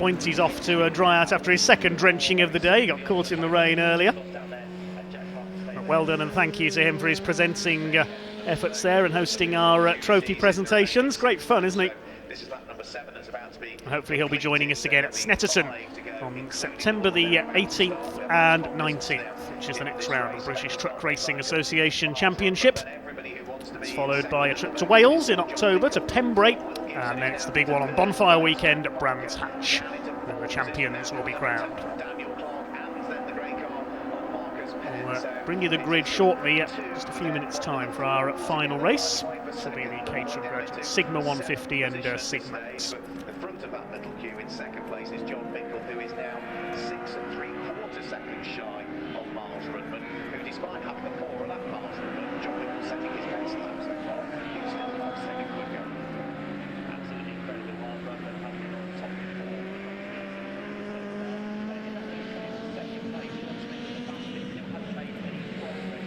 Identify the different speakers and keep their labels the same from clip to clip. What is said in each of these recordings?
Speaker 1: point. He's off to dry out after his second drenching of the day. He got caught in the rain earlier. But well done, and thank you to him for his presenting efforts there and hosting our trophy presentations. Great fun, isn't he? And hopefully he'll be joining us again at Snetterton on September the 18th and 19th, which is the next round of the British Truck Racing Association Championship. It's followed by a trip to Wales in October to Pembrey, and then it's the big one on Bonfire Weekend at Brands Hatch, where the champions will be crowned. We'll bring you the grid shortly, just a few minutes' time, for our final race. This will be the Caterham Graduate Sigma 150 and Sigmax.
Speaker 2: The front of that little queue in second place is John Mickle, who is now 6 3/4 seconds shy of Miles Rudman, who, despite having a poorer lap, Miles Rudman, John Mickle setting his best lap so far. He's still 1 second quicker. Absolutely incredible. Miles Rudman has been on top of the ball. Second place, John Smith, the fastest, still hasn't made any progress.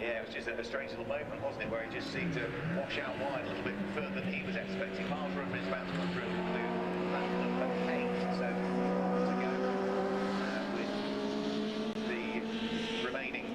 Speaker 2: Yeah, it was just a strange little moment, wasn't it, where he just seemed to wash out wide a little bit further than he was expecting. Miles Rudman is about to come through and include lap number 8, so to go with the remaining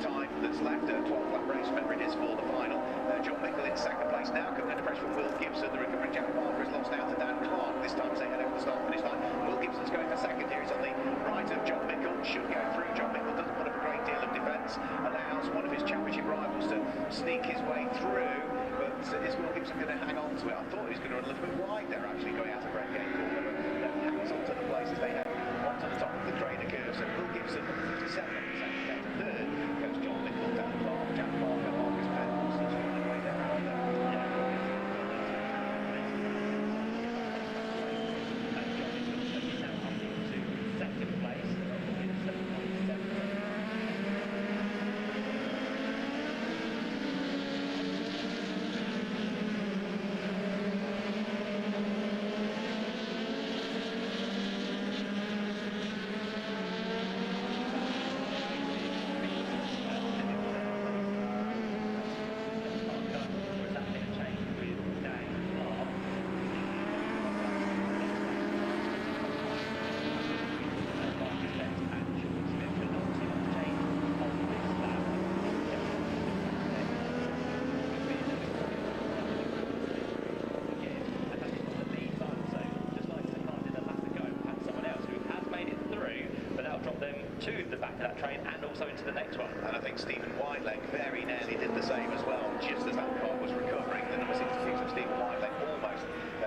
Speaker 2: time that's left, a 12-lap race, remember it is for the final. John Mickle in second place now, coming under pressure from Will Gibson. The recovering Jack Parker has lost out to Dan Clark. This time as they head over the start-finish line. Will Gibson's going for second here. He's on the right of John Mickle, should go through. John Mickle doesn't put up a great deal of defence, allows one of his championship rivals to sneak his way through, but is Will Gibson going to hang on to it? I thought he was going to run a little bit wide there, actually, going out of Red Gate Corner, but hangs on to the place as they head onto the top of the trainer curve. So Will Gibson, 57, second down to third, goes John Mickle, Dan Clark, Jack Parker, Marcus Penrose, he's running away there. To the back of that train and also into the next one. And I think Stephen Whiteleg very nearly did the same as well, just as that car was recovering. The number 66 of Stephen Whiteleg almost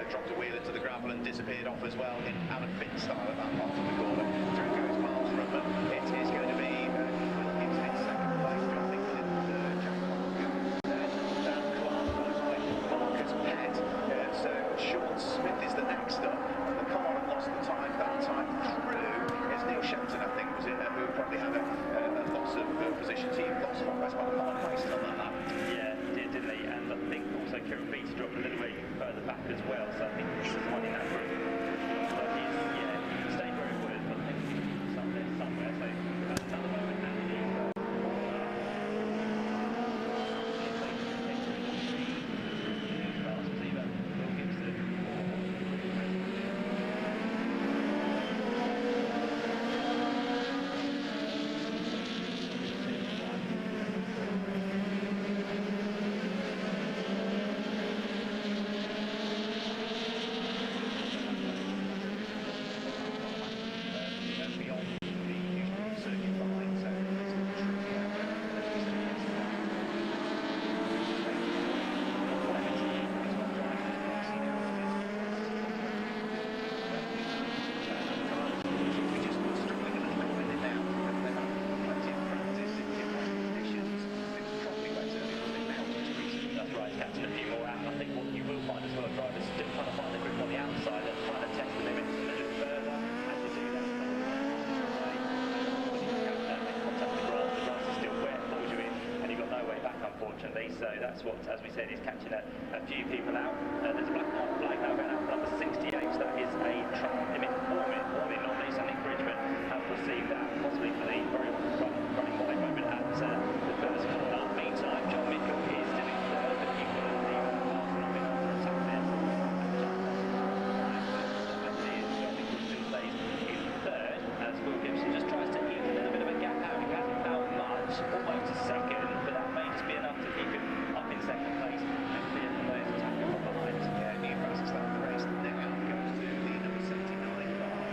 Speaker 2: dropped a wheel into the gravel and disappeared off as well in Alan Finn style at that part of the corner. Through goes Miles Rudman. It is going to be Will Gibson in second place, John Mickle in third, Jack Parker, then Dan Clark, followed by Marcus Pett. So Sean Smith is the next up, and the car that lost the time that time through is Neil Shelton, I think, was it, who probably had a loss of positions. He lost one race by 5 places on that lap. Yeah, he did, didn't he? And I think also Kieran Beats dropped a little bit further back as well, so I think he was one in that group. But he stayed where he was, but
Speaker 3: So that's what, as we said, is catching a few people out. There's a black flag now going out for number 68, so that is a track limit warning normally, so Nick Bridgman has received that, possibly for the very running wide moment at the first corner. Meantime, John Mitchell is still in third, but you've got the half run been after attack there. John Mitchell still stays in third, as Will Gibson just tries to eke a little bit of a gap out. He hasn't found much, almost a second, but that may just be enough to keep him up in second place and clear the third attacker from behind.
Speaker 2: Yeah, Newcastle start the race. Now goes to the number 79 car.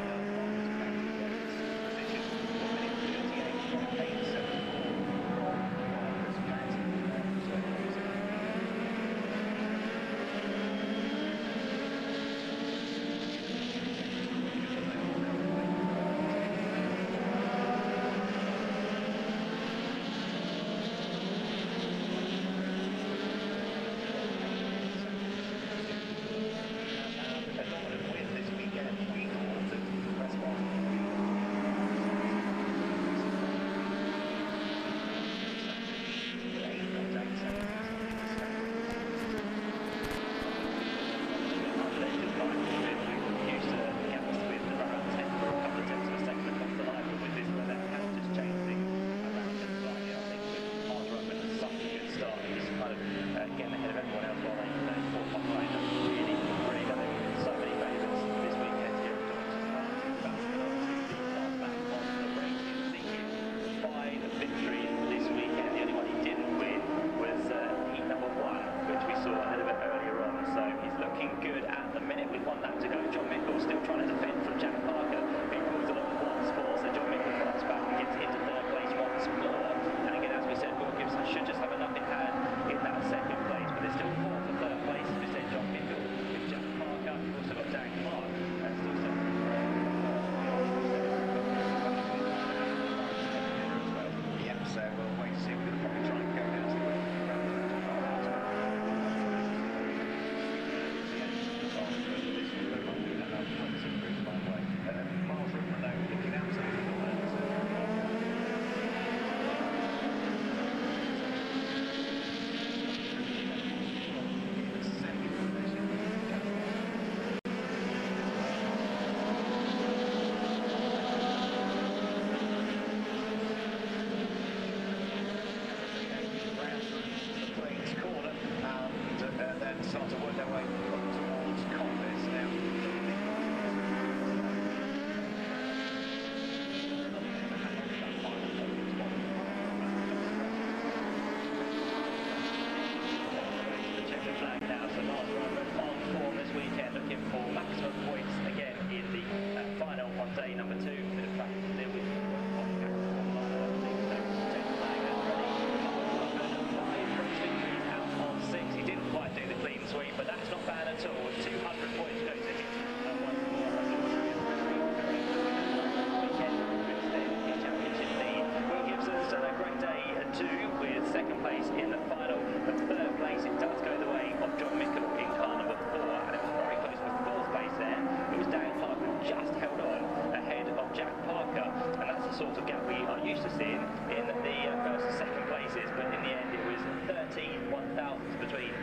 Speaker 2: Position
Speaker 3: 1,000s between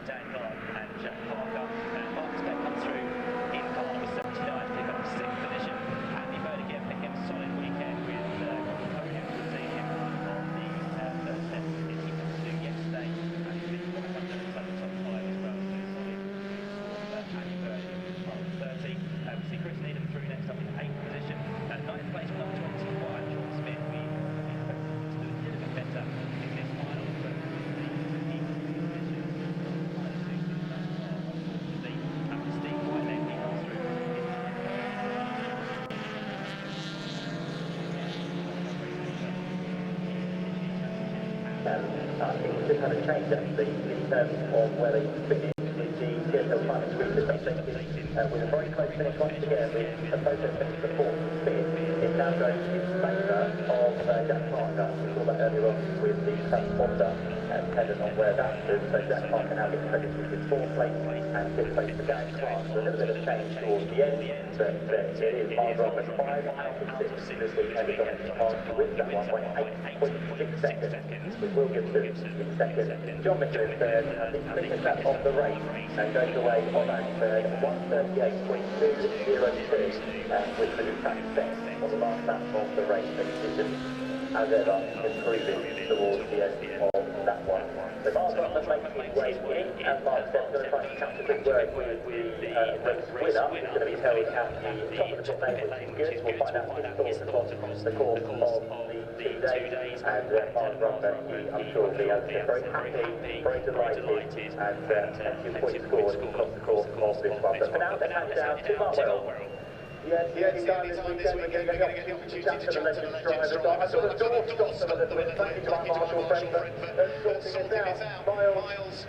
Speaker 3: Dan Clark and Jack Parker. Marcus Beck comes through in car number 79 to pick up 6th position. Andy Bird again making a solid weekend with Podium Finishers on the third set in he was doing yesterday. And he's been 100 top 5 as well, so solid. Andy Bird in 30. We see Chris Needham through next up in 8th position. 9th place with number 21, Sean Smith. We expect him to do a little bit better in this final, but
Speaker 4: I think we just had a change actually in terms of where they finished with the TSL final screen this with a very close finish once again with a photo finish the 4th spin. It's now going in favour of Jack Parker. We saw that earlier on with the transponder. dependent on where that is. So Jack Park can now get credited with 4th place and 5th place for Dan Clark. So a little bit of change towards the end, but it is Miles Roberts 5 out of 6 this weekend at Donington Park. He wins that one by 8.6 seconds, with Wilkinson in second. John Mitchell in third, and the quickest lap of the race, and goes away on that third, 1:38.202, with the new track set on the last lap of the race. And conditions, as ever, improving towards the end of that one. So Miles Roberts makes his way in, and Mark Stepp's going to try to catch a good word with the race winner, who's going to be held at the top of the pit lane, which is good. We'll find out his thoughts across the course of the 2 days, and Miles Roberts, I'm sure, will be very happy, very delighted, and plenty of points scored across the course of this one. But for now, let's hand down to Marwell. Yes, the only time this weekend we're going to get the opportunity to chat to the Legends drivers. I sort of dwarfed Johnson a little bit, thank you to my Marshall friend for sorting it out. Miles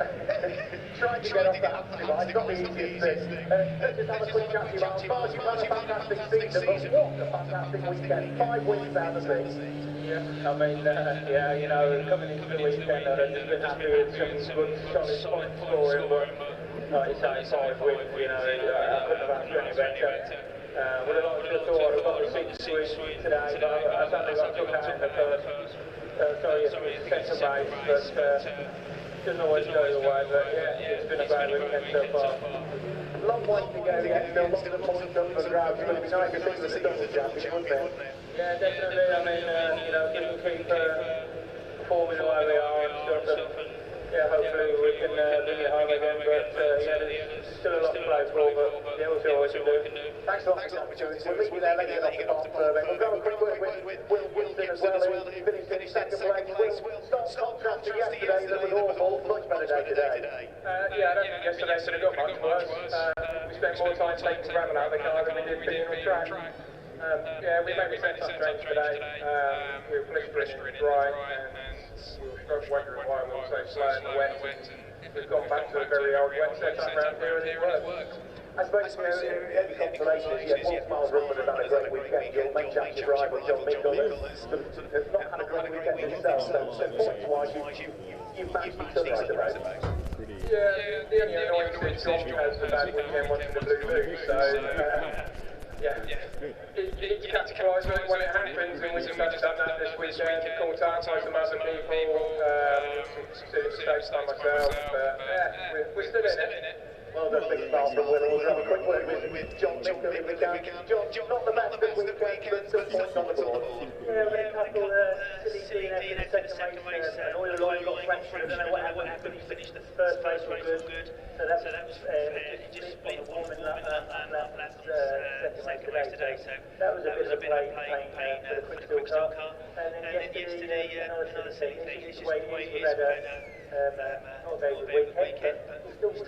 Speaker 4: trying to get off that device, not the easiest thing. Let's just have a quick chat to you, Miles. Miles, you've had a fantastic season, but what a fantastic weekend. 5 wins out of 6.
Speaker 5: Yeah, I mean, yeah, you know, coming into the weekend, I've just been happy with some good, solid point scoring, but like you say, 5 wins, you know, I couldn't have asked for any better. Would have liked to have thought I'd got the 6 wins today, but I sadly got took out in the second race, but doesn't always go your way, but yeah, it's been a great weekend so far.
Speaker 4: Long way to go yet, still lots of points up for grabs. It would be nice to see the double champion, wouldn't it?
Speaker 5: Yeah, definitely. I mean, you know, if we can keep performing the way we are and stuff, and yeah, hopefully we can bring it home again. But yeah, there's still a lot to play for, but yeah, we'll see what we can do.
Speaker 4: Thanks a lot for the opportunity. We'll meet you there later off the park. We'll go a quick word with Will Wilson as well, who finished second place. Will started contrasting yesterday, that was awful. Much better day today.
Speaker 5: Yeah, I don't think yesterday could have got much worse. We spent more time taking gravel out of the car than we did fitting on track. Yeah, we made mistakes on trains today. We were blistering dry, and we were wondering why we were so slow in the wet. We've gone back to a very old wet setup around here, and it works.
Speaker 4: I suppose, you know, the only consolation is, yes, whilst Miles Roberts has had a great weekend, your main championship rival, John Mitchell, has not had a great weekend himself, so points-wise, you've managed to turn right about.
Speaker 5: Yeah, the only annoyance is John has a bad weekend watching the Blue Moon, so yeah, it's categorised when it happens, and we've done that this weekend, caught out by some other people, silly mistakes by myself, but yeah, we're still in it.
Speaker 4: Well done, big start from Will. We'll have a quick word with John Mitchell in the camp. John, not the best this weekend, but some points on the board.
Speaker 6: Yeah, we had a couple silly DNF in the second race, and all the line got pressure. I don't know what happened. We finished the first race was good. So that was just split warming up that second race today. So that was a bit of pain for the quick steel car. And then yesterday, another thing. It's just the way it is.
Speaker 4: Not a very good weekend, but still in the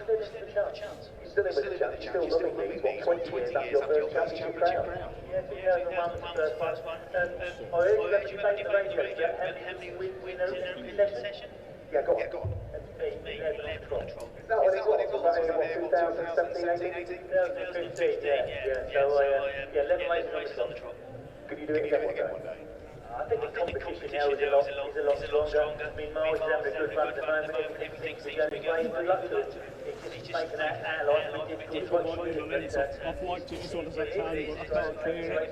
Speaker 4: chance. You're still in with the chance. You're still loving these, 20 years after your first championship crown.
Speaker 6: Yeah, 2001 was the first one.
Speaker 4: I heard you got to play the radio.
Speaker 6: How many winners in the session?
Speaker 4: Yeah, go on. That was it, what, 2017, 18?
Speaker 6: 2015, yeah. So, 11 races on the trot.
Speaker 4: Could you do it again one day?
Speaker 6: I think the competition now is a lot stronger. I mean, Miles is having a good run at the moment. Everything seems to be going good luck to it. It's just making our life a bit difficult to watch.
Speaker 7: I've liked it as well as I can, but I can't clear it.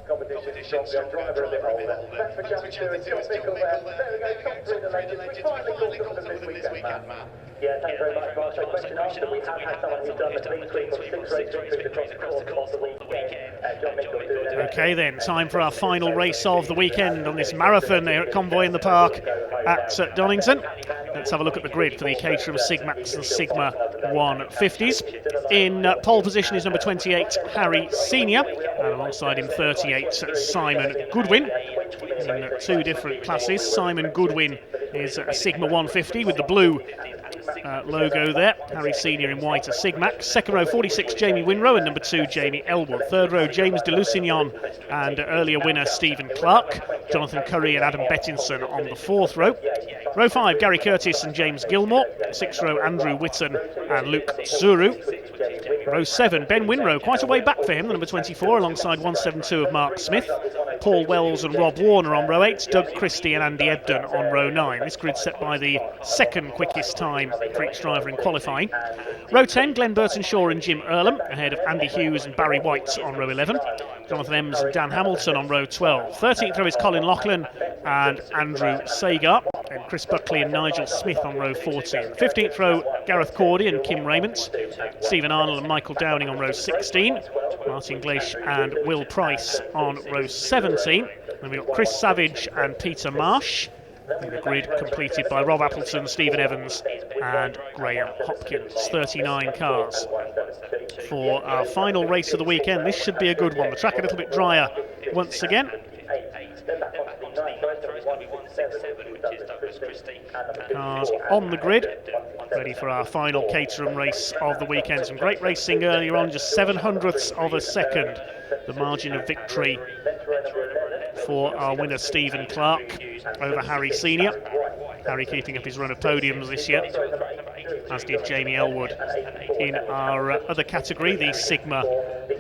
Speaker 4: Competition stronger, driver a bit older. Thanks for chatting to us, John Mitchell there. There we go, top 3 of the Legends. We finally caught them this weekend, Matt. Yeah, thanks very much, Mark. So question answered. We have had someone who's done the clean sweep of 6 race victories across the course of the weekend. John Mitchell doing it.
Speaker 1: Okay then, time for our final race of the weekend on this marathon here at Convoy in the Park at Donington. Let's have a look at the grid for the Caterham Sigmax and Sigma 150s. In pole position is number 28, Harry Senior, and alongside him 38, Simon Goodwin. In 2 different classes, Simon Goodwin is a Sigma 150 with the blue logo there. Harry Senior in white, a Sigmax. Second row, 46, Jamie Winrow, and number 2, Jamie Elwood. Third row, James de Lusignan and earlier winner Stephen Clark. Jonathan Curry and Adam Bettinson on the 4th row. Row 5, Gary Curtis and James Gilmore. 6th row, Andrew Whitton and Luke Zuru. Row 7, Ben Winrow, quite a way back for him, the number 24, alongside 172 of Mark Smith. Paul Wells and Rob Warner on row 8, Doug Christie and Andy Ebden on row 9. This grid set by the second quickest time for each driver in qualifying. Row 10, Glenn Burton-Shaw and Jim Earlham, ahead of Andy Hughes and Barry White on row 11. Jonathan Ems and Dan Hamilton on row 12. 13th row is Colin Loughlin and Andrew Sagar, and Chris Buckley and Nigel Smith on row 14. 15th row, Gareth Cordy and Kim Raymond. Stephen Arnold and Michael Downing on row 16. Martin Gleish and Will Price on row 17. Then we've got Chris Savage and Peter Marsh. And the grid completed by Rob Appleton, Stephen Evans and Graham Hopkins. 39 cars for our final race of the weekend. This should be a good one. The track a little bit drier once again. Cars on the grid, ready for our final Caterham race of the weekend. Some great racing earlier on, just 7/100ths of a second. The margin of victory for our winner Stephen Clark over Harry Senior. Harry keeping up his run of podiums this year, as did Jamie Elwood in our other category, the Sigma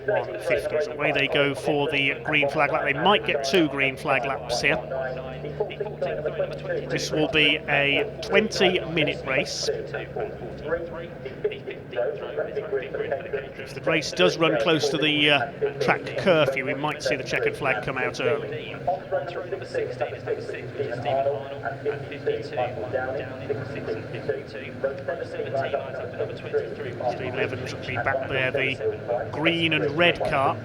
Speaker 1: 150s. Away they go for the green flag lap. They might get 2 green flag laps here. This will be a 20-minute race. If the race does run close to the track curfew, we might see the checkered flag come out early. Stephen Evans will be back there, the green and red car.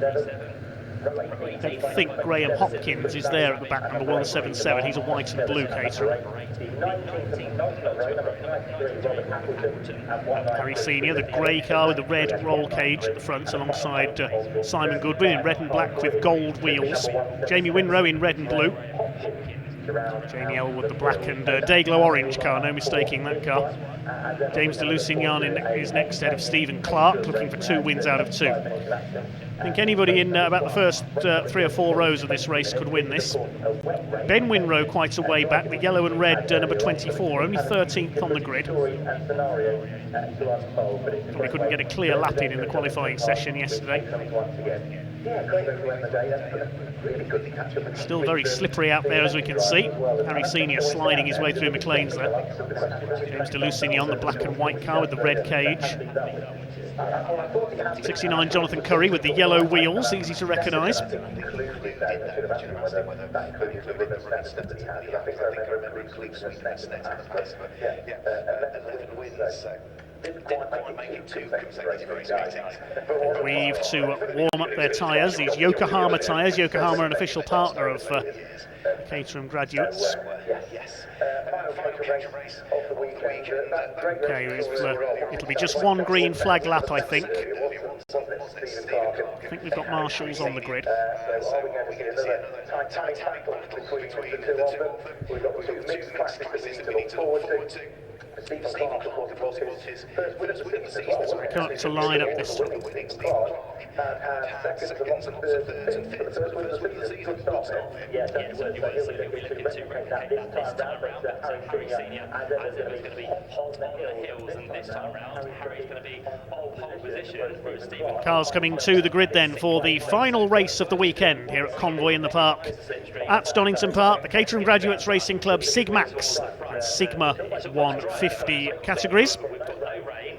Speaker 1: I don't think Graham Hopkins is there at the back, number 177. He's a white and blue Caterham. Harry Senior, the grey car with the red roll cage at the front, alongside Simon Goodwin in red and black with gold wheels. Jamie Winrow in red and blue. Jamie Elwood, the black and day-glow orange car, no mistaking that car. James de Lusignan is next ahead of Stephen Clark, looking for 2 wins out of 2. I think anybody in about the first 3 or 4 rows of this race could win this. Ben Winrow quite a way back, the yellow and red number 24, only 13th on the grid. Probably couldn't get a clear lap in the qualifying session yesterday. Still very slippery out there, as we can see. Harry Senior sliding his way through McLean's there. James de Lusignan, the black and white car with the red cage. 69 Jonathan Curry with the yellow wheels, easy to recognise. Weave to warm up their tyres, these Yokohama tyres. Yokohama, an official partner of Caterham graduates. Okay, it'll be just 1 green flag lap, I think. I think we've got marshals on the grid. So we come up to line up this time. Cars coming to the grid then for the final race of the weekend here at Convoy in the Park. At Donington Park, the Caterham Graduates Racing Club Sigmax and Sigma 150 categories.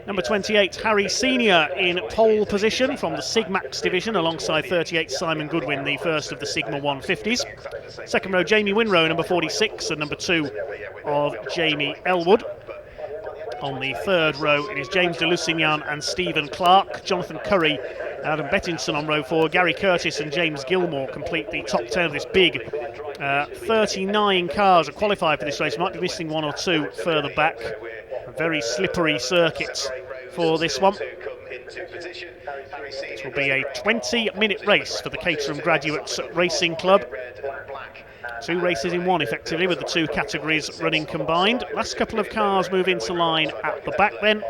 Speaker 1: Number 28, Harry Senior in pole position from the Sigmax division, alongside 38 Simon Goodwin, the first of the Sigma 150s. Second row, Jamie Winrow, number 46, and number 2 of Jamie Elwood. On the third row, it is James de Lusignan and Stephen Clark. Jonathan Curry and Adam Bettinson on row 4. Gary Curtis and James Gilmore complete the top 10 of this big 39 cars are qualified for this race. Might be missing 1 or 2 further back. A very slippery circuit for this one. This will be a 20-minute race for the Caterham Graduates Racing Club. 2 races in 1 effectively, with the 2 categories running combined. Last couple of cars move into line at the back then.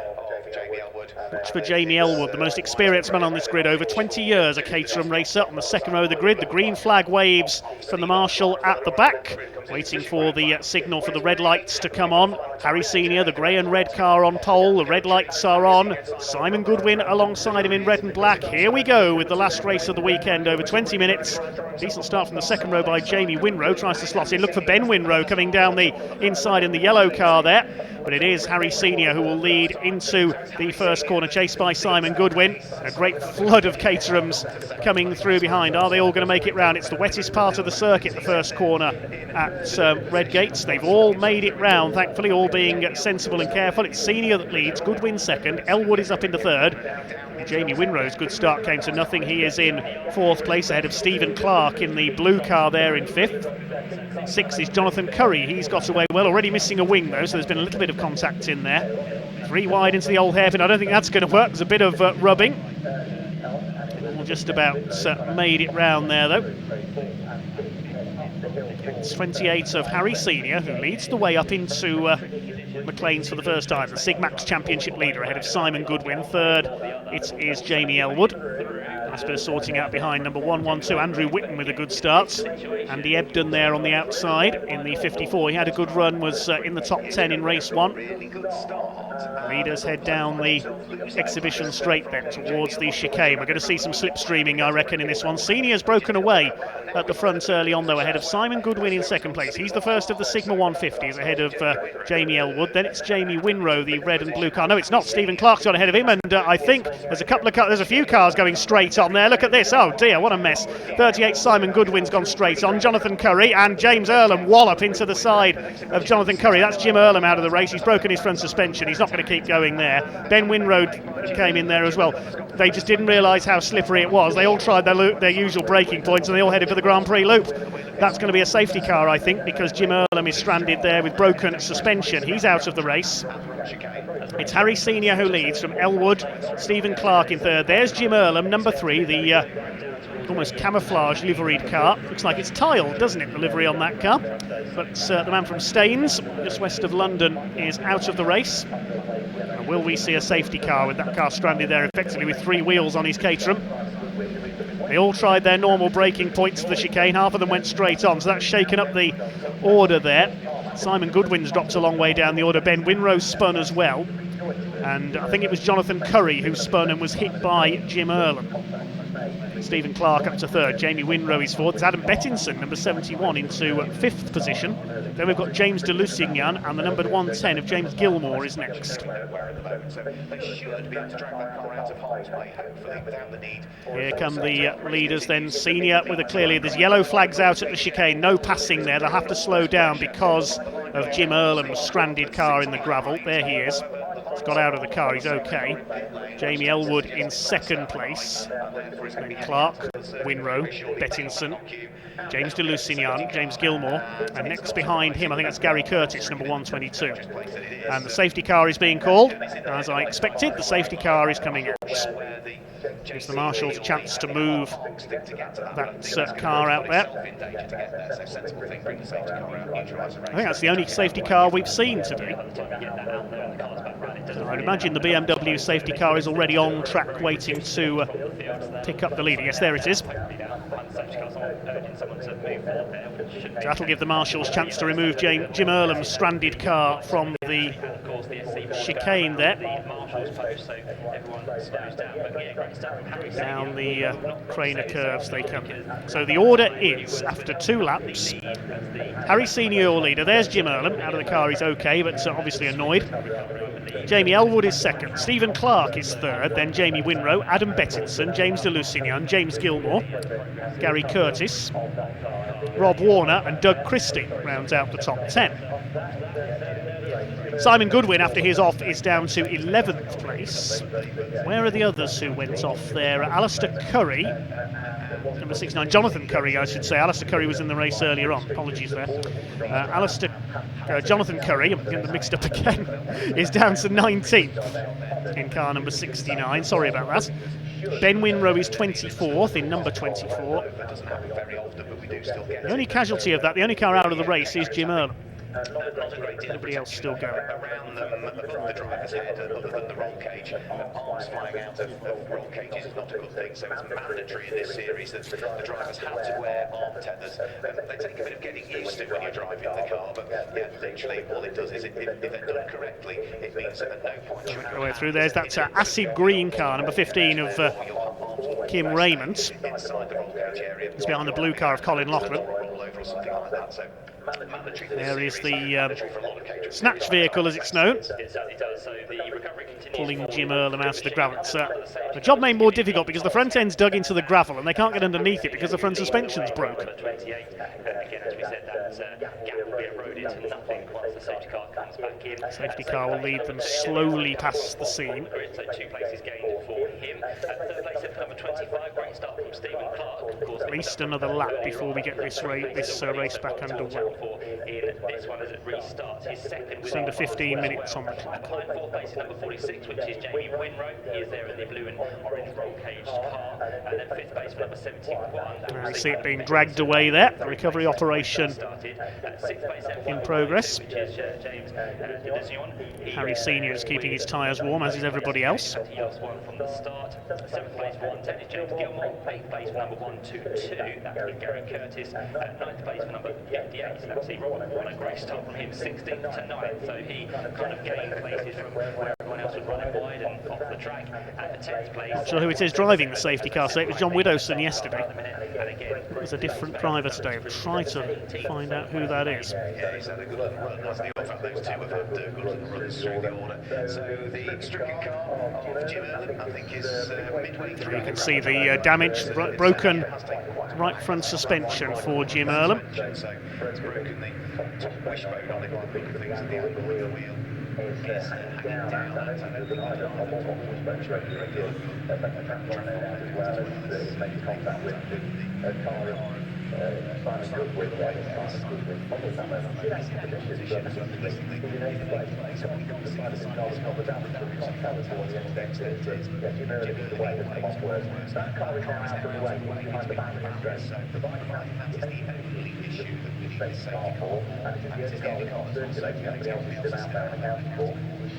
Speaker 1: Watch for Jamie Elwood, the most experienced man on this grid, over 20 years, a Caterham racer on the second row of the grid. The green flag waves from the marshal at the back, waiting for the signal for the red lights to come on. Harry Senior, the grey and red car on pole, the red lights are on. Simon Goodwin alongside him in red and black. Here we go with the last race of the weekend, over 20 minutes. Decent start from the second row by Jamie Winrow, tries to slot in. Look for Ben Winrow coming down the inside in the yellow car there. But it is Harry Senior who will lead into the first corner, chased by Simon Goodwin. A great flood of Caterhams coming through behind. Are they all going to make it round? It's the wettest part of the circuit, the first corner at Redgates. They've all made it round, thankfully, all being sensible and careful. It's Senior that leads, Goodwin second, Elwood is up into third. Jamie Winrow's good start came to nothing. He is in fourth place ahead of Stephen Clark in the blue car there in fifth. Sixth is Jonathan Curry. He's got away well, already missing a wing though, so there's been a little bit of contact in there. 3 wide into the old hairpin. I don't think that's going to work. There's a bit of rubbing. All just about made it round there though. It's 28 of Harry Senior who leads the way up into McLean's for the first time. The Sigmax Championship leader ahead of Simon Goodwin. Third, it is Jamie Elwood. Nice bit of sorting out behind number 112, Andrew Whitten with a good start. Andy Ebden there on the outside in the 54. He had a good run, was in the top 10 in race 1. Leaders head down the exhibition straight then towards the chicane. We're going to see some slipstreaming, I reckon, in this one. Senior's broken away at the front early on, though, ahead of Simon Goodwin in second place. He's the first of the Sigma 150s, ahead of Jamie Elwood. Then it's Jamie Winrow, the red and blue car. No, it's not. Stephen Clark's got ahead of him, and I think there's a few cars going straight on there. Look at this. Oh dear, what a mess. 38 Simon Goodwin's gone straight on. Jonathan Curry and James Earlham wallop into the side of Jonathan Curry. That's Jim Earlham out of the race. He's broken his front suspension. He's not going to keep going there. Ben Winrow came in there as well. They just didn't realise how slippery it was. They all tried their usual braking points and they all headed for the Grand Prix loop. That's going to be a safety car, I think, because Jim Earlham is stranded there with broken suspension. He's out of the race. It's Harry Senior who leads from Elwood, Stephen Clark in third. There's Jim Earlham, number 3, the almost camouflage liveried car. Looks like it's tiled, doesn't it, the livery on that car? But the man from Staines, just west of London, is out of the race. And will we see a safety car with that car stranded there effectively with 3 wheels on his Caterham? They all tried their normal braking points for the chicane. Half of them went straight on, so that's shaken up the order there. Simon Goodwin's dropped a long way down the order. Ben Winrow spun as well. And I think it was Jonathan Curry who spun and was hit by Jim Earlham. Stephen Clark up to third. Jamie Winrow is fourth. It's Adam Bettinson, number 71, into fifth position. Then we've got James de Lusignan, and the number 110 of James Gilmore is next. Here come the leaders then. Senior with a clearly, there's yellow flags out at the chicane. No passing there. They'll have to slow down because of Jim Earlham's stranded car in the gravel. There he is. He's got out of the car, he's okay. Jamie Elwood in second place. Then Clark, Winrow, Bettinson, James de Lusignan, James Gilmore, and next behind him, I think that's Gary Curtis, number 122. And the safety car is being called. As I expected, the safety car is coming out. Gives the marshals a chance to move that car out there. I think that's the only safety car we've seen today. So I'd imagine the BMW safety car is already on track waiting to pick up the lead. Yes, there it is. That'll give the marshals a chance to remove Jim Earlham's stranded car from the chicane there. Down the Craner curves they come. So the order is, after 2 laps, Harry Senior leader. There's Jim Earlham. Out of the car he's okay, but obviously annoyed. Jamie Elwood is second. Stephen Clark is third. Then Jamie Winrow, Adam Bettinson, James de Lusignan, James Gilmore, Gary Curtis, Rob Warner and Doug Christie rounds out the top 10. Simon Goodwin, after his off, is down to 11th place. Where are the others who went off there? Alistair Curry, number 69. Jonathan Curry, I should say. Alistair Curry was in the race earlier on. Apologies there. Jonathan Curry, I'm getting them mixed up again, is down to 19th in car number 69. Sorry about that. Ben Winrow is 24th in number 24. The only casualty of that, the only car out of the race is Jim Earlham.
Speaker 2: Not a great deal of
Speaker 1: Everybody else still going.
Speaker 2: around them above the driver's head, other than the roll cage. Arms flying out of roll cages is not a good thing, so it's mandatory in this series that the drivers have to wear arm tethers. They take a bit of getting used to when you're driving the car, but yeah, literally all it does is, if they're done correctly, it means that at no point should
Speaker 1: The way through there's that acid green car, number 15 of Kim Raymond. He's behind the blue car of Colin Loughran. There is the snatch vehicle, as it's known, pulling Jim Earlham out of the gravel. It's the job made more difficult because the front end's dug into the gravel and they can't get underneath it because the front suspension's broke. Safety car will lead them slowly past the scene. At least another lap before we get this race back underway. It's under 15 minutes on the clock.
Speaker 3: Fourth place is number 46, which is Jamie Winrow. He is there in the blue and orange roll caged car. And then fifth place for number 71.
Speaker 1: You see it being dragged away there. The recovery operation in progress. Harry Senior is keeping his tyres warm, as is everybody else.
Speaker 3: He lost one from the start. Seventh place for 110 is James Gilmore. Eighth place for number 122. That is Gary Curtis. Ninth place for number 58. So actually, what a great start from him. 16th to 9th. So he kind of gained places from where everyone else was running wide and off the track. At the 10th place.
Speaker 1: Not sure who it is driving the safety car, so it was John Widowson yesterday. There's a different driver today. I'll try to find out who that is.
Speaker 2: Yeah, he's had a good run, hasn't he? In fact, those two have had good runs through the order. So the stricken car of Jim Earlham, I think, is midway through.
Speaker 1: You can see the damage, broken right front suspension for Jim Earlham.
Speaker 2: So it's broken the top wishbone on it, one of the things at the angle of the wheel. Is hanging down. That's an open eye on the top wishbone.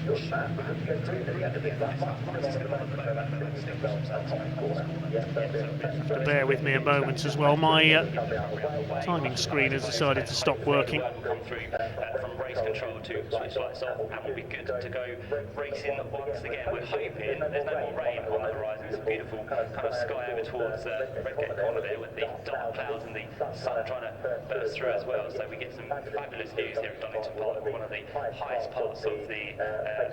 Speaker 4: Simon Goodwin,
Speaker 1: Bear with me a moment as well. My timing screen has decided to stop working.
Speaker 3: Come through from race control to switch lights off, and we'll be good to go racing once again. We're hoping there's no more rain on the horizon. It's a beautiful kind of sky over towards Redgate Corner there, with the dark clouds and the sun trying to burst through as well. So we get some fabulous views here at Donington Park, one of the highest parts of the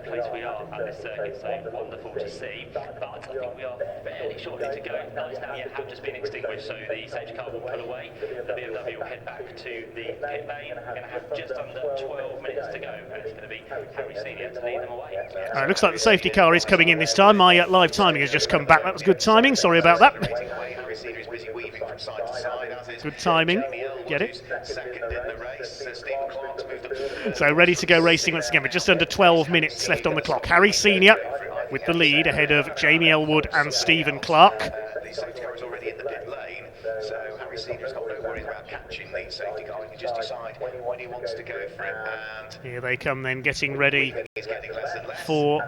Speaker 3: place we are at this circuit. So wonderful to see. But I think we are fairly shortly to go. Lights now yet have just been extinguished, so the safety car will pull away. The BMW will head back to the pit lane. We're going to have just under 12 minutes to go, and it's going to be Harry Senior to lead them away.
Speaker 1: It looks like the safety car is coming in this time. My live timing has just come back. That was good timing. Sorry about that. Good timing. Get it? So ready to go racing once again, but just under 12 minutes left on the clock. Harry Senior with the lead ahead of Jamie Elwood and Stephen Clark.
Speaker 2: The safety car is already in the pit lane, so Harry Senior's got no worries about catching the safety car. He can just decide when he wants to go for it. And
Speaker 1: here they come then, getting ready
Speaker 2: he's getting less and less
Speaker 1: for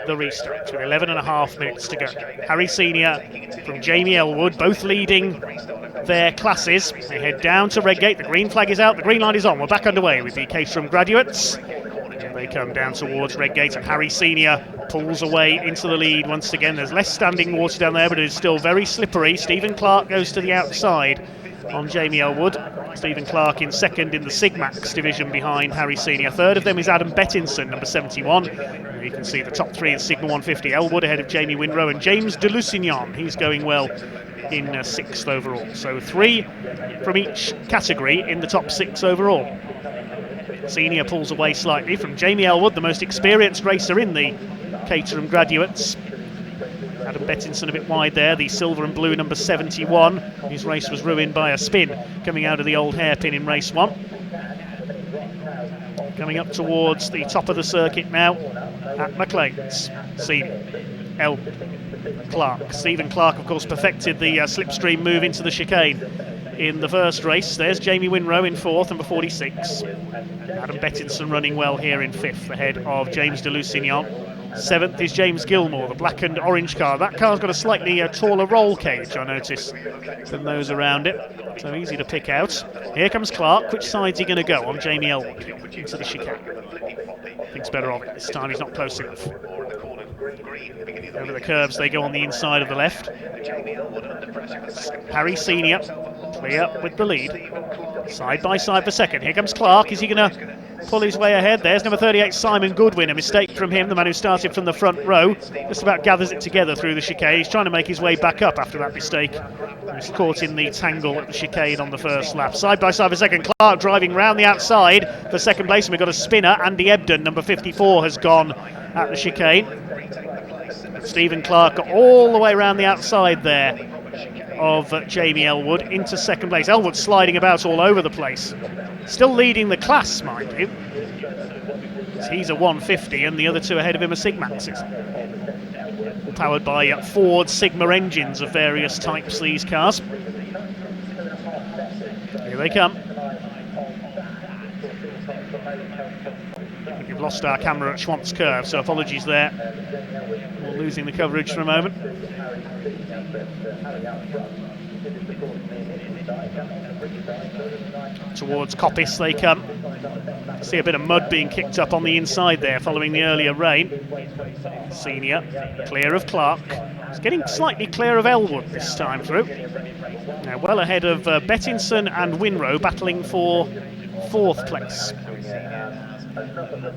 Speaker 1: the restart with 11.5 minutes to go. Harry Senior from Jamie Elwood, both leading their classes. They head down to Redgate. The green flag is out, the green light is on. We're back underway with the Caterham graduates. Here they come down towards Redgate, and Harry Senior pulls away into the lead once again. There's less standing water down there, but it is still very slippery. Stephen Clark goes to the outside on Jamie Elwood. Stephen Clark in second in the Sigmax division behind Harry Senior. Third of them is Adam Bettinson, number 71. You can see the top three in Sigma 150. Elwood ahead of Jamie Winrow, and James de Lusignan, he's going well in sixth overall. So three from each category in the top six overall. Senior pulls away slightly from Jamie Elwood, the most experienced racer in the Caterham graduates. Adam Bettinson a bit wide there, the silver and blue number 71. His race was ruined by a spin coming out of the old hairpin in race one. Coming up towards the top of the circuit now at McLean's. Clark. Stephen Clark, of course, perfected the slipstream move into the chicane in the first race. There's Jamie Winrow in 4th, number 46. Adam Bettinson running well here in 5th, ahead of James de Lusignan. 7th is James Gilmore, the black and orange car. That car's got a slightly taller roll cage, I notice, than those around it, so easy to pick out. Here comes Clark. Which side's he going to go on? Jamie Elwood into the chicane. Thinks better of it this time, he's not close enough. Over the curbs they go on the inside of the left. Harry Senior clear with the lead. Side by side for second. Here comes Clark. Is he going to pull his way ahead? There's number 38, Simon Goodwin. A mistake from him, the man who started from the front row. Just about gathers it together through the chicane. He's trying to make his way back up after that mistake. He's caught in the tangle at the chicane on the first lap. Side by side for second. Clark driving round the outside for second place. And we've got a spinner. Andy Ebden, number 54, has gone at the chicane. Stephen Clark got all the way around the outside there of Jamie Elwood into second place. Elwood sliding about all over the place. Still leading the class, mind you. He's a 150 and the other two ahead of him are Sigmaxes. Powered by Ford Sigma engines of various types, these cars. Here they come. I think we've lost our camera at Schwantz Curve, so apologies there. We're losing the coverage for a moment. Towards Coppice they come. See a bit of mud being kicked up on the inside there following the earlier rain. Senior clear of Clark. It's getting slightly clear of Elwood this time through. Now well ahead of Bettinson and Winrow battling for 4th place.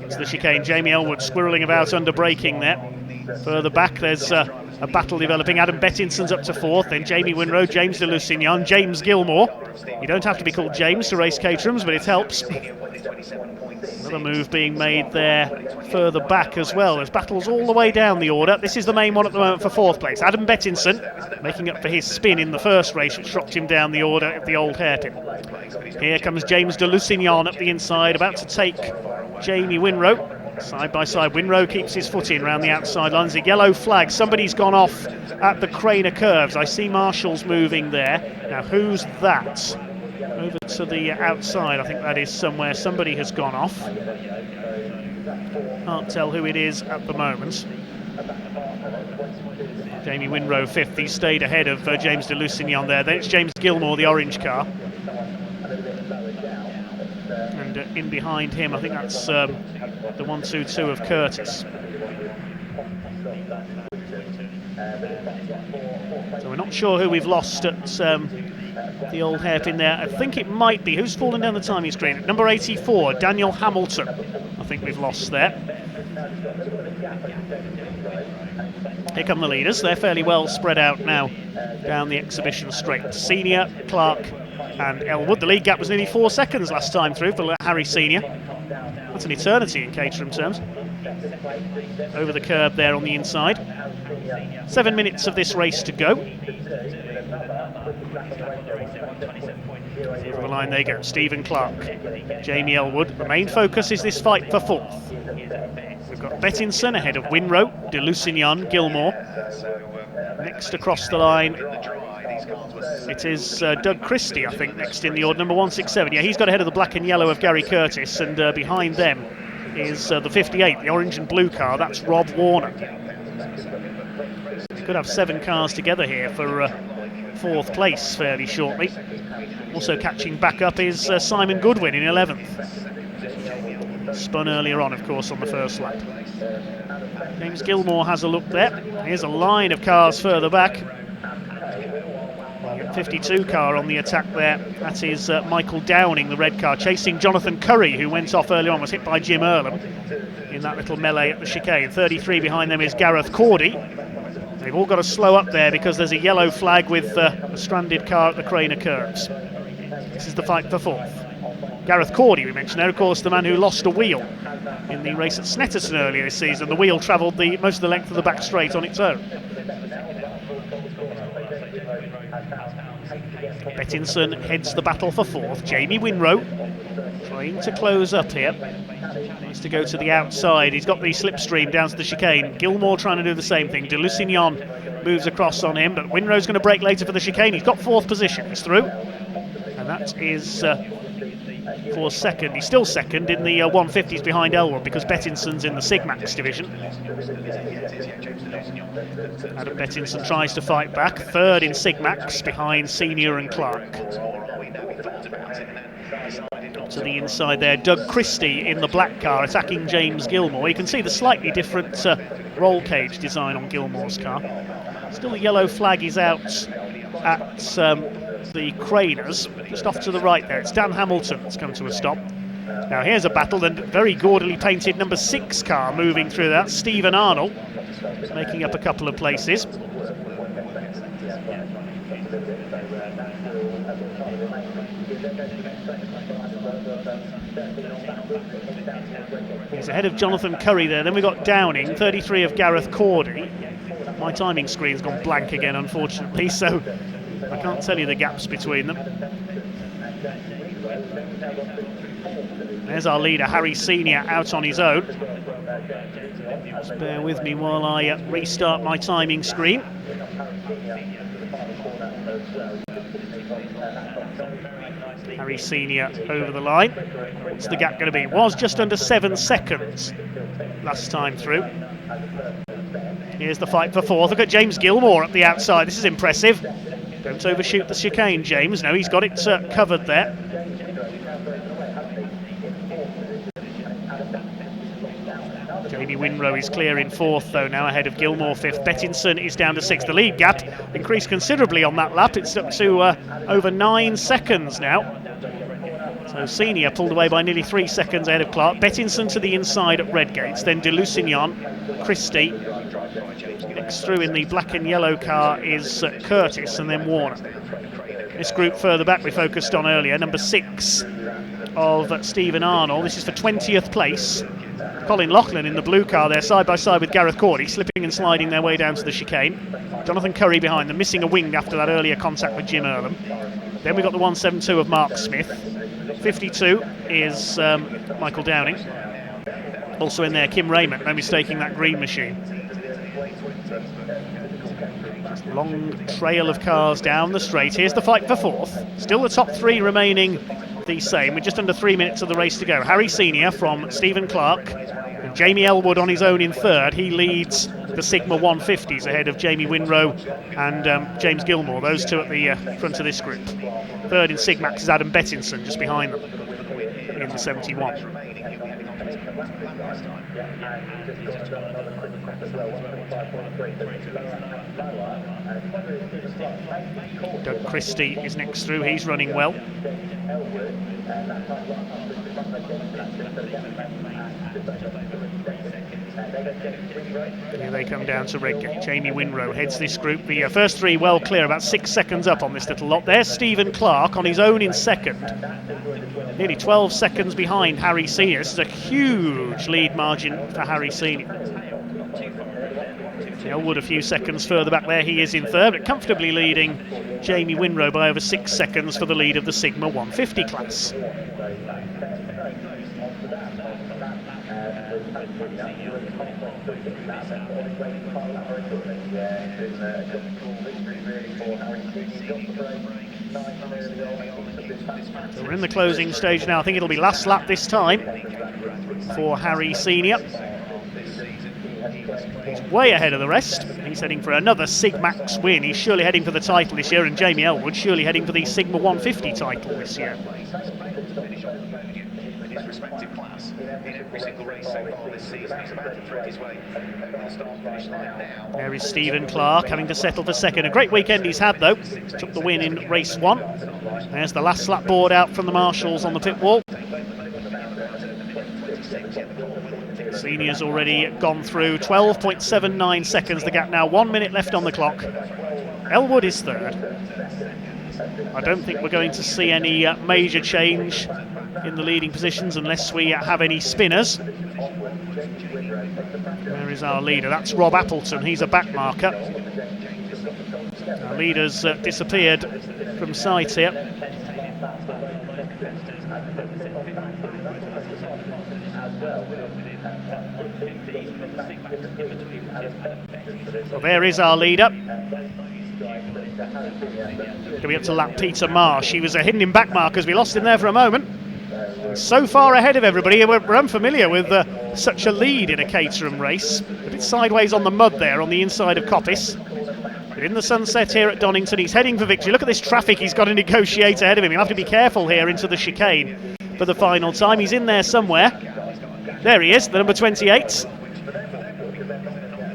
Speaker 1: It's the chicane. Jamie Elwood squirreling about under braking there. Further back there's a battle developing. Adam Bettinson's up to 4th, then Jamie Winrow, James de Lusignan, James Gilmore. You don't have to be called James to race Caterhams, but it helps. Another move being made there further back as well. There's battles all the way down the order. This is the main one at the moment for 4th place. Adam Bettinson making up for his spin in the first race, which dropped him down the order at the old hairpin. Here comes James de Lusignan up the inside, about to take Jamie Winrow. Side by side, Winrow keeps his foot in round the outside line. There's a yellow flag. Somebody's gone off at the Craner curves. I see marshals moving there. Now, who's that? Over to the outside, I think that is somewhere. Somebody has gone off. Can't tell who it is at the moment. Jamie Winrow 5th. He stayed ahead of James de Lusignan there. Then it's James Gilmore, the orange car. And in behind him, I think that's the 1-2-2 of Curtis. So we're not sure who we've lost at the old hairpin there. I think it might be, who's fallen down the timing screen? Number 84, Daniel Hamilton. I think we've lost there. Here come the leaders. They're fairly well spread out now down the exhibition straight. Senior, Clark and Elwood. The lead gap was nearly 4 seconds last time through for Harry Senior. That's an eternity in Caterham terms. Over the curb there on the inside. 7 minutes of this race to go. Over the line they go. Stephen Clark, Jamie Elwood. The main focus is this fight for 4th. We've got Bettinson ahead of Winrow, de Lusignan, Gilmore. Next across the line, it is Doug Christie, I think, next in the order, number 167. Yeah, he's got ahead of the black and yellow of Gary Curtis, and behind them is the 58, the orange and blue car. That's Rob Warner. Could have 7 cars together here for 4th place fairly shortly. Also catching back up is Simon Goodwin in 11th. Spun earlier on, of course, on the first lap. James Gilmore has a look there. Here's a line of cars further back. 52 car on the attack there. That is Michael Downing, the red car, chasing Jonathan Curry, who went off earlier on, was hit by Jim Earlham in that little melee at the chicane. 33 behind them is Gareth Cordy. They've all got to slow up there because there's a yellow flag with a stranded car at the Craner curves. This is the fight for 4th. Gareth Cordy, we mentioned there, of course, the man who lost a wheel in the race at Snetterton earlier this season. The wheel travelled most of the length of the back straight on its own. Bettinson heads the battle for 4th. Jamie Winrow trying to close up here. Needs to go to the outside. He's got the slipstream down to the chicane. Gilmore trying to do the same thing. De Lusignan moves across on him, but Winrow's going to brake later for the chicane. He's got 4th position. He's through. And that is for second. He's still second in the 150s behind Elwood because Bettinson's in the Sigmax division. Adam Bettinson tries to fight back. Third in Sigmax behind Senior and Clark. To the inside there, Doug Christie in the black car attacking James Gilmore. You can see the slightly different roll cage design on Gilmore's car. Still the yellow flag is out at the Craners, just off to the right there. It's Dan Hamilton that's come to a stop. Now here's a battle, and very gaudily painted number 6 car moving through that. Stephen Arnold making up a couple of places. He's ahead of Jonathan Curry there. Then we've got Downing, 33 of Gareth Cordy. My timing screen's gone blank again, unfortunately, so I can't tell you the gaps between them. There's our leader, Harry Senior, out on his own. Just bear with me while I restart my timing screen. Harry Senior over the line. What's the gap going to be? It was just under 7 seconds last time through. Here's the fight for fourth. Look at James Gilmore up the outside. This is impressive. Don't overshoot the chicane, James. No, he's got it covered there. Jamie Winrow is clear in fourth, though, now ahead of Gilmore fifth. Bettinson is down to sixth. The lead gap increased considerably on that lap. It's up to over 9 seconds now. So Senior pulled away by nearly 3 seconds ahead of Clark. Bettinson to the inside at Redgates, then De Lusignan, Christie. Next through in the black and yellow car is Curtis, and then Warner. This group further back we focused on earlier, number 6 of Stephen Arnold. This is for 20th place. Colin Loughlin in the blue car there, side by side with Gareth Cordy, slipping and sliding their way down to the chicane. Jonathan Curry behind them, missing a wing after that earlier contact with Jim Earlham. Then we've got the 172 of Mark Smith. 52 is Michael Downing. Also in there, Kim Raymond, no mistaking that green machine. Long trail of cars down the straight. Here's the fight for fourth. Still the top 3 remaining the same, with just under 3 minutes of the race to go. Harry Senior from Stephen Clark, and Jamie Elwood on his own in third. He leads the Sigma 150s ahead of Jamie Winrow and James Gilmore, those two at the front of this group. Third in Sigmax is Adam Bettinson, just behind them in the 71. Doug Christie is next through, he's running well. Here they come down to Redgate. Jamie Winrow heads this group. The first 3 well clear, about 6 seconds up on this little lot. There's Stephen Clark on his own in second. Nearly 12 seconds behind Harry Senior. This is a huge lead margin for Harry Senior. Elwood a few seconds further back there. He is in third, but comfortably leading Jamie Winrow by over 6 seconds for the lead of the Sigma 150 class. So we're in the closing stage now. I think it'll be last lap this time for Harry Senior. He's way ahead of the rest. He's heading for another Sigmax win. He's surely heading for the title this year, and Jamie Elwood surely heading for the Sigma 150 title this year. There is Stephen Clark having to settle for second. A great weekend he's had, though. Took the win in race 1. There's the last lap board out from the marshals on the pit wall. Senior's already gone through. 12.79 seconds the gap now. 1 minute left on the clock. Elwood is third. I don't think we're going to see any major change in the leading positions unless we have any spinners. There is our leader. That's Rob Appleton. He's a back marker. Our leader's disappeared from sight here. Well, there is our leader. Coming up to lap Peter Marsh. He was a hidden in back markers. We lost him there for a moment. So far ahead of everybody, we're unfamiliar with such a lead in a Caterham race. A bit sideways on the mud there on the inside of Coppice. But in the sunset here at Donington, he's heading for victory. Look at this traffic he's got to negotiate ahead of him. He'll have to be careful here into the chicane for the final time. He's in there somewhere. There he is, the number 28.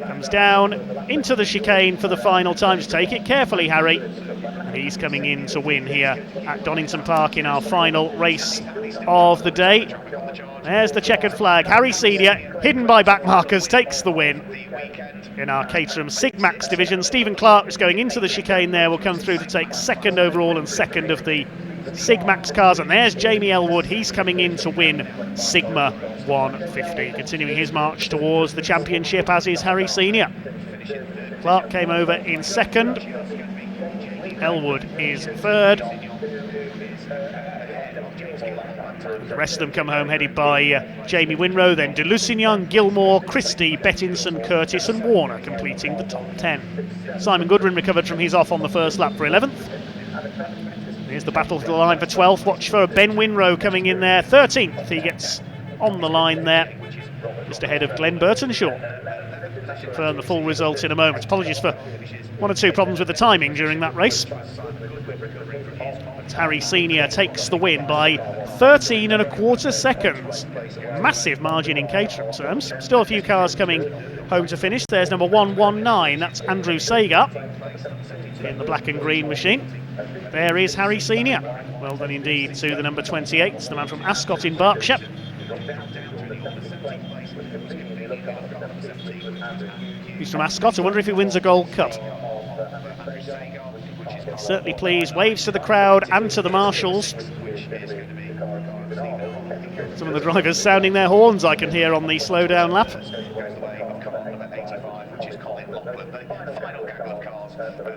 Speaker 1: Comes down into the chicane for the final time. Just take it carefully, Harry. And he's coming in to win here at Donington Park in our final race of the day. There's the checkered flag. Harry Senior, hidden by back markers, takes the win in our Caterham Sigmax division. Stephen Clark is going into the chicane there, will come through to take second overall and second of the Sigmax cars. And there's Jamie Elwood, he's coming in to win Sigma 150, continuing his march towards the championship, as is Harry Senior. Clark came over in second, Elwood is third. The rest of them come home headed by Jamie Winrow, then De Lusignan, Gilmore, Christie, Bettinson, Curtis and Warner completing the top 10. Simon Goodwin recovered from his off on the first lap for 11th. Here's the battle for the line for 12th. Watch for Ben Winrow coming in there. 13th, he gets on the line there, just ahead of Glenn Burtonshaw. Confirm the full result in a moment. Apologies for one or two problems with the timing during that race. But Harry Senior takes the win by 13 and a quarter seconds. Massive margin in Caterham terms. Still a few cars coming home to finish. There's number 119, that's Andrew Sager in the black and green machine. There is Harry Senior. Well done indeed to the number 28, the man from Ascot in Berkshire. He's from Ascot. I wonder if he wins a Gold Cup. Certainly pleased. Waves to the crowd and to the marshals. Some of the drivers sounding their horns, I can hear on the slow down lap.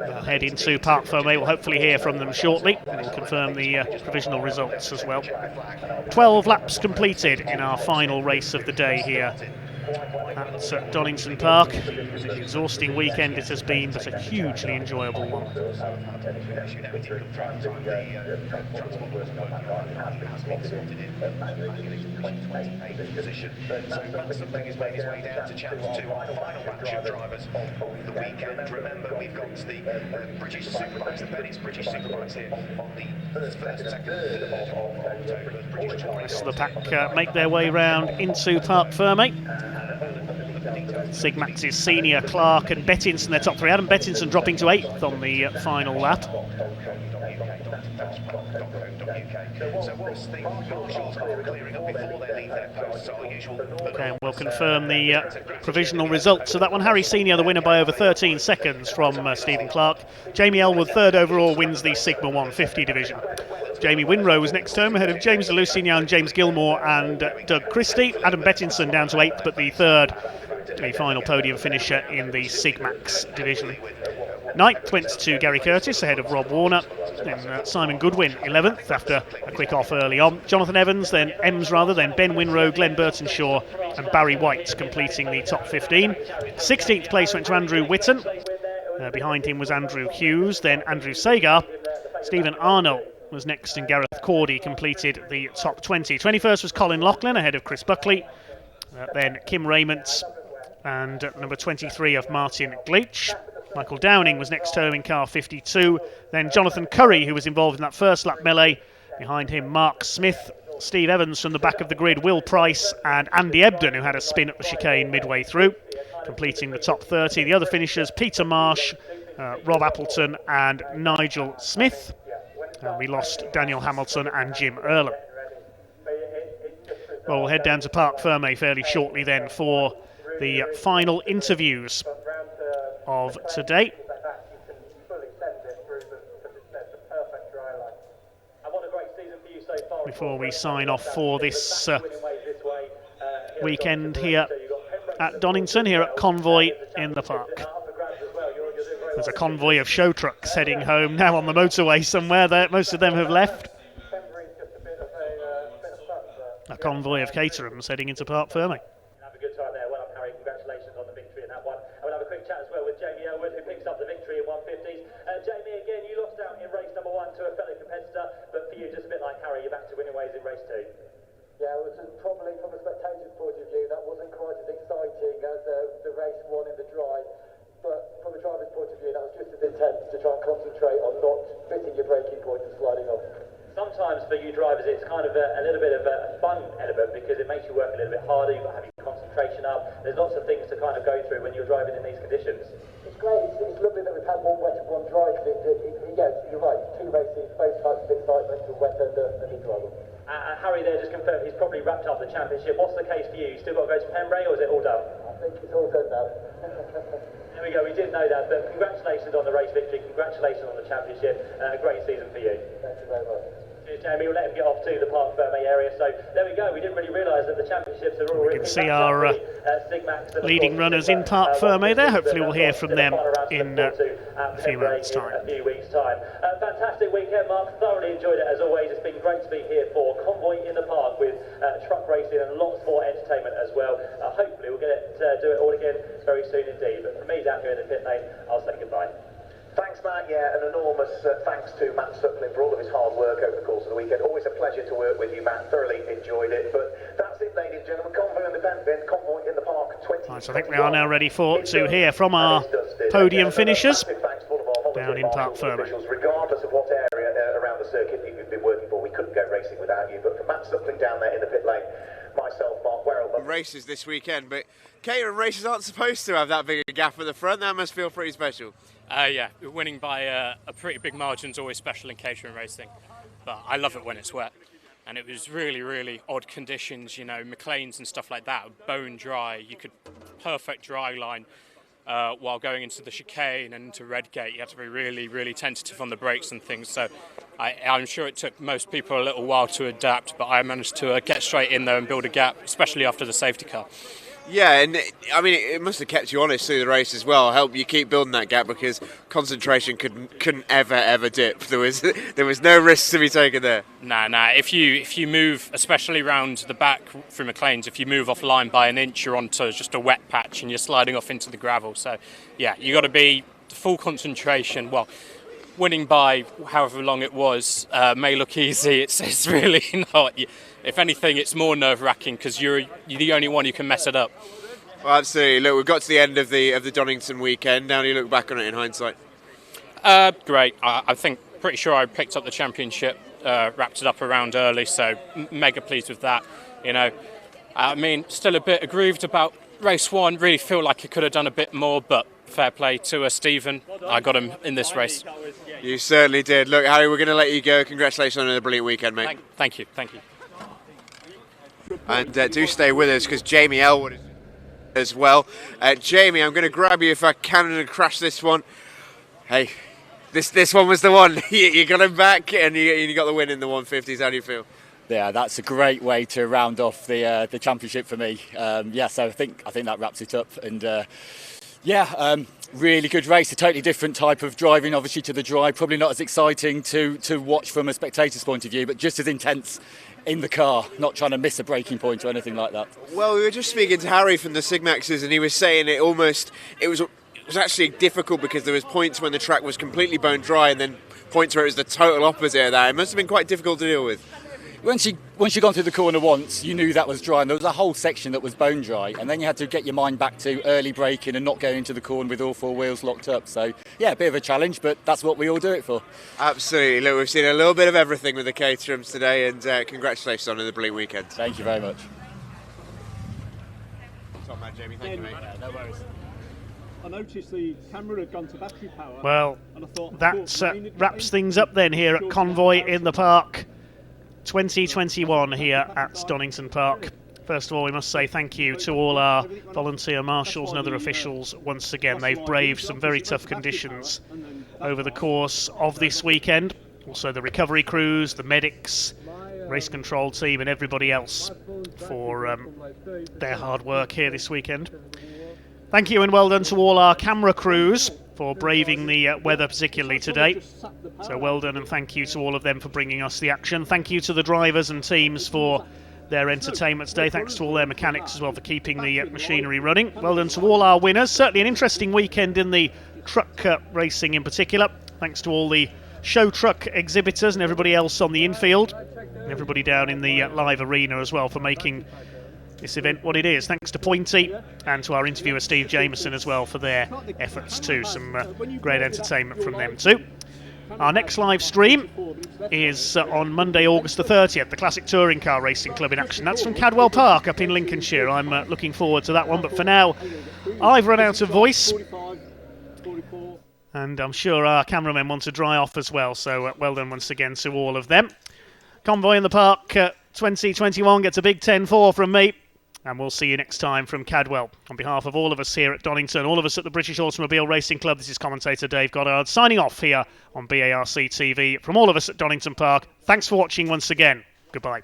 Speaker 1: We'll head into Parc Fermé. We'll hopefully hear from them shortly and confirm the provisional results as well. 12 laps completed in our final race of the day here at Donington Park. An exhausting weekend it has been, but a hugely enjoyable one.
Speaker 2: Something is making its way down to chapter 2, our final batch of drivers of the weekend. Remember, we've got the British Superbikes, the Bennett's British Superbikes here on the 1st, 2nd, 3rd of October.
Speaker 1: The rest of the pack make their way round into Parc Fermé. Sigmax's Senior, Clark and Bettinson, their top three. Adam Bettinson dropping to 8th on the final lap. Okay, and we'll confirm the provisional results of that one. Harry Senior, the winner by over 13 seconds from Stephen Clark. Jamie Elwood, third overall, wins the Sigma 150 division. Jamie Winrow was next home ahead of James De Lusignan, James Gilmore and Doug Christie. Adam Bettinson down to 8th, but the third, the final podium finisher in the Sigmax division. 9th went to Gary Curtis ahead of Rob Warner. Then Simon Goodwin 11th after a quick off early on. Jonathan Evans, then Ben Winrow, Glenn Burtonshaw and Barry White completing the top 15. 16th place went to Andrew Whitton. Behind him was Andrew Hughes, then Andrew Sager. Stephen Arnold was next and Gareth Cordy completed the top 20. 21st was Colin Loughlin ahead of Chris Buckley. Then Kim Raymond and number 23 of Martin Gleach. Michael Downing was next home in car 52. Then Jonathan Curry, who was involved in that first lap melee. Behind him, Mark Smith, Steve Evans from the back of the grid, Will Price and Andy Ebden, who had a spin at the chicane midway through, completing the top 30. The other finishers, Peter Marsh, Rob Appleton and Nigel Smith. We lost Daniel Hamilton and Jim Earlham. Well, we'll head down to Parc Fermé fairly shortly then for the final interviews of today. Before we sign off for this weekend here at Donington, here at Convoy in the park. There's a convoy of show trucks heading home now on the motorway somewhere. There, most of them have left. A convoy of Caterhams heading into Parc Fermé.
Speaker 4: Have a good time there. Well done, Harry. Congratulations on the victory in that one. And we'll have a quick chat as well with Jamie Elwood, who picks up the victory in 150s. Jamie, again, you lost out in race number 1 to a fellow competitor, but for you, just a bit like Harry, you're back to winning ways in race 2.
Speaker 6: Yeah, it was probably from a spectator's point of view, that wasn't quite as exciting as the race 1 in the drive. But from a driver's point of view, that was just as intense to try and concentrate on not missing your braking point and sliding off.
Speaker 4: Sometimes for you drivers, it's kind of a little bit of a fun element because it makes you work a little bit harder, you've got to have your concentration up. There's lots of things to kind of go through when you're driving in these conditions.
Speaker 6: It's great, it's lovely that we've had one wet and one dry. Yeah, you're right, 2 races, both types of excitement, the wet and the dry one.
Speaker 4: Harry there just confirmed he's probably wrapped up the championship. What's the case for you? You still got to go to Pembrey, or is it all done?
Speaker 6: I think it's all done now.
Speaker 4: There we go, we did know that, but congratulations on the race victory, congratulations on the championship, a great season for you.
Speaker 6: Thank you very much.
Speaker 4: Cheers, Jamie, we'll let him get off to the Park Ferme area, so there we go, we didn't really realise that the championships are all...
Speaker 1: We can see our
Speaker 4: Sigmax
Speaker 1: leading runners in Park Ferme there. Hopefully we'll hear from them in a few moments' time.
Speaker 4: A few weeks' time. Fantastic weekend, Mark, thoroughly enjoyed it as always. It's been great to be here for Convoy in the Park with truck racing and lots more entertainment as well. Hopefully we'll get to do it all again very soon indeed, but from me down here in the pit lane, I'll say goodbye.
Speaker 2: Thanks, Matt. Yeah, an enormous thanks to Matt Suckling for all of his hard work over the course of the weekend. Always a pleasure to work with you, Matt. Thoroughly enjoyed it. But that's it, ladies and gentlemen. Convoy in the Convoy in the Park 20.
Speaker 1: Right, so I think we are now ready to hear from our podium finishers down in Park Ferme.
Speaker 2: Regardless of what area around the circuit you've been working for, we couldn't go racing without you. But for Matt Suckling down there in the pit lane, myself, Mark Werrell.
Speaker 8: Races this weekend, but Caterham races aren't supposed to have that big a gap at the front. That must feel pretty special.
Speaker 9: Yeah, winning by a pretty big margin is always special in Caterham racing, but I love it when it's wet. And it was really, really odd conditions, you know, McLean's and stuff like that, bone dry. You could perfect dry line while going into the chicane and into Redgate. You had to be really, really tentative on the brakes and things. So I'm sure it took most people a little while to adapt, but I managed to get straight in there and build a gap, especially after the safety car.
Speaker 8: Yeah, and I mean, it must have kept you honest through the race as well, help you keep building that gap because concentration couldn't ever dip. There was no risk to be taken there.
Speaker 9: Nah. If you move, especially round the back through McLean's, if you move off line by an inch, you're onto just a wet patch and you're sliding off into the gravel. So, yeah, you got to be full concentration. Well, winning by however long it was may look easy. It's really not. If anything, it's more nerve-wracking because you're the only one who can mess it up.
Speaker 8: Well, absolutely. Look, we've got to the end of the Donington weekend. Now, do you look back on it in hindsight?
Speaker 9: Great. I think pretty sure I picked up the championship, wrapped it up around early, so mega pleased with that. You know, I mean, still a bit aggrieved about race 1. Really feel like I could have done a bit more, but fair play to Stephen. I got him in this race.
Speaker 8: You certainly did. Look, Harry, we're going to let you go. Congratulations on a brilliant weekend, mate.
Speaker 9: Thank you.
Speaker 8: And do stay with us because Jamie Elwood is as well. Jamie, I'm going to grab you if I can and crash this one. Hey, this one was the one. You got him back and you got the win in the 150s. How do you feel?
Speaker 10: Yeah, that's a great way to round off the championship for me. So I think that wraps it up. And really good race. A totally different type of driving, obviously, to the drive. Probably not as exciting to watch from a spectator's point of view, but just as intense in the car, not trying to miss a braking point or anything like that.
Speaker 8: Well, we were just speaking to Harry from the Sigmaxes, and he was saying it was actually difficult because there was points when the track was completely bone dry, and then points where it was the total opposite of that. It must have been quite difficult to deal with.
Speaker 10: Once you'd gone through the corner once, you knew that was dry, and there was a whole section that was bone dry, and then you had to get your mind back to early braking and not going into the corner with all 4 wheels locked up. So, yeah, a bit of a challenge, but that's what we all do it for.
Speaker 8: Absolutely. Look, we've seen a little bit of everything with the Caterhams today, and congratulations on the brilliant weekend.
Speaker 10: Thank you very much.
Speaker 8: Top man, Jamie. Thank you, mate.
Speaker 10: No worries.
Speaker 7: I noticed the camera had gone to battery power.
Speaker 1: Well,
Speaker 7: and I thought,
Speaker 1: that wraps things up then here at Convoy in the Park 2021 here at Donington Park. First of all, we must say thank you to all our volunteer marshals and other officials once again. They've braved some very tough conditions over the course of this weekend. Also the recovery crews, the medics, race control team and everybody else for their hard work here this weekend. Thank you and well done to all our camera crews for braving the weather particularly today. So well done and thank you to all of them for bringing us the action. Thank you to the drivers and teams for their entertainment today. Thanks to all their mechanics as well for keeping the machinery running. Well done to all our winners. Certainly an interesting weekend in the truck racing in particular. Thanks to all the show truck exhibitors and everybody else on the infield. And everybody down in the live arena as well for making this event what it is. Thanks to Pointy and to our interviewer Steve Jameson as well for their efforts too. Some great entertainment from them too. Our next live stream is on Monday, August the 30th, the Classic Touring Car Racing Club in action. That's from Cadwell Park up in Lincolnshire. I'm looking forward to that one, but for now, I've run out of voice. And I'm sure our cameramen want to dry off as well, so well done once again to all of them. Convoy in the Park 2021 gets a big 10-4 from me. And we'll see you next time from Cadwell. On behalf of all of us here at Donington, all of us at the British Automobile Racing Club, this is commentator Dave Goddard signing off here on BARC TV. From all of us at Donington Park, thanks for watching once again. Goodbye.